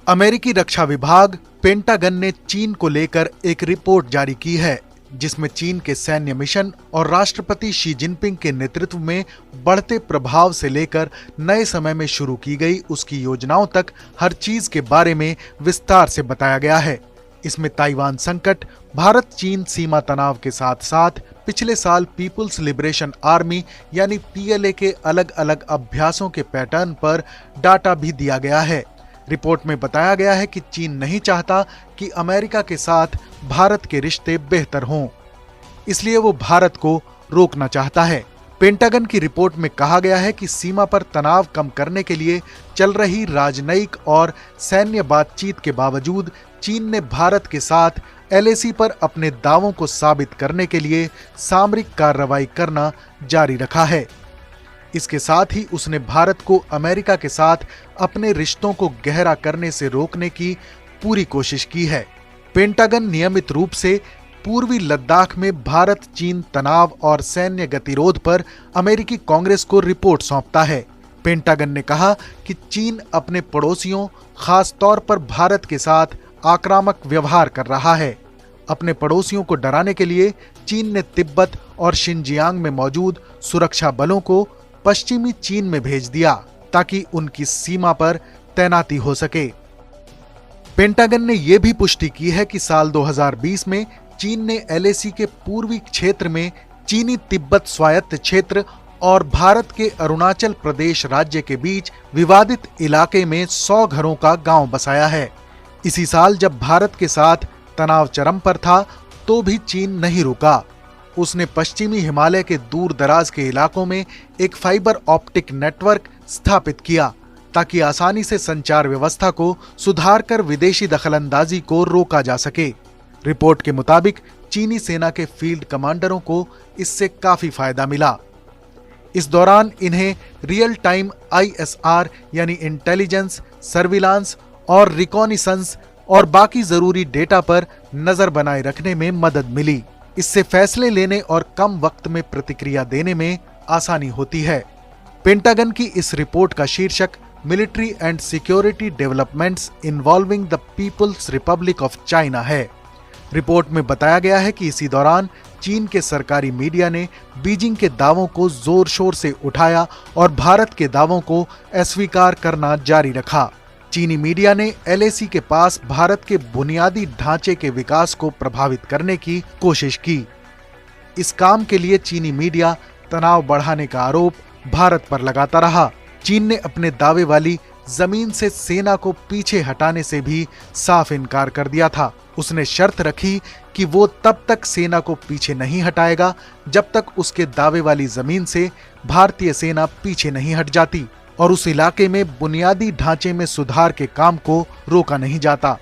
अमेरिकी रक्षा विभाग पेंटागन ने चीन को लेकर एक रिपोर्ट जारी की है, जिसमें चीन के सैन्य मिशन और राष्ट्रपति शी जिनपिंग के नेतृत्व में बढ़ते प्रभाव से लेकर नए समय में शुरू की गई उसकी योजनाओं तक हर चीज के बारे में विस्तार से बताया गया है। इसमें ताइवान संकट, भारत चीन सीमा तनाव के साथ साथ पिछले साल पीपुल्स लिबरेशन आर्मी यानी पीएलए के अलग अलग अभ्यासों के पैटर्न पर डाटा भी दिया गया है। रिपोर्ट में बताया गया है कि चीन नहीं चाहता कि अमेरिका के साथ भारत के रिश्ते बेहतर हों, इसलिए वो भारत को रोकना चाहता है। पेंटागन की रिपोर्ट में कहा गया है कि सीमा पर तनाव कम करने के लिए चल रही राजनयिक और सैन्य बातचीत के बावजूद चीन ने भारत के साथ एलएसी पर अपने दावों को साबित करने के लिए सामरिक कार्रवाई करना जारी रखा है। इसके साथ ही उसने भारत को अमेरिका के साथ अपने रिश्तों को गहरा करने से रोकने की पूरी कोशिश की है। पेंटागन नियमित रूप से पूर्वी लद्दाख में भारत चीन तनाव और सैन्य गतिरोध पर अमेरिकी कांग्रेस को रिपोर्ट सौंपता है। पेंटागन ने कहा कि चीन अपने पड़ोसियों, खास तौर पर भारत के साथ आक्रामक व्यवहार कर रहा है। अपने पड़ोसियों को डराने के लिए चीन ने तिब्बत और शिनजियांग में मौजूद सुरक्षा बलों को पश्चिमी चीन में भेज दिया ताकि उनकी सीमा पर तैनाती हो सके। पेंटागन ने यह भी पुष्टि की है कि साल 2020 में चीन ने एलएसी के पूर्वी क्षेत्र में चीनी तिब्बत स्वायत्त क्षेत्र और भारत के अरुणाचल प्रदेश राज्य के बीच विवादित इलाके में 100 घरों का गांव बसाया है। इसी साल जब भारत के साथ तनाव चरम पर था तो भी चीन नहीं रुका। उसने पश्चिमी हिमालय के दूर दराज के इलाकों में एक फाइबर ऑप्टिक नेटवर्क स्थापित किया ताकि आसानी से संचार व्यवस्था को सुधार कर विदेशी दखलंदाजी को रोका जा सके। रिपोर्ट के मुताबिक चीनी सेना के फील्ड कमांडरों को इससे काफी फायदा मिला। इस दौरान इन्हें रियल टाइम आईएसआर यानी इंटेलिजेंस, सर्विलांस और रिकॉनिसेंस और बाकी जरूरी डेटा पर नजर बनाए रखने में मदद मिली। इससे फैसले लेने और कम वक्त में प्रतिक्रिया देने में आसानी होती है। पेंटागन की इस रिपोर्ट का शीर्षक military and security developments involving the people's republic of China है। रिपोर्ट में बताया गया है कि इसी दौरान चीन के सरकारी मीडिया ने बीजिंग के दावों को जोर शोर से उठाया और भारत के दावों को अस्वीकार करना जारी रखा। चीनी मीडिया ने एलएसी के पास भारत के बुनियादी ढांचे के विकास को प्रभावित करने की कोशिश की। इस काम के लिए चीनी मीडिया तनाव बढ़ाने का आरोप भारत पर लगाता रहा। चीन ने अपने दावे वाली जमीन से सेना को पीछे हटाने से भी साफ इनकार कर दिया था। उसने शर्त रखी कि वो तब तक सेना को पीछे नहीं हटाएगा जब तक उसके दावे वाली जमीन से भारतीय सेना पीछे नहीं हट जाती और उस इलाके में बुनियादी ढांचे में सुधार के काम को रोका नहीं जाता।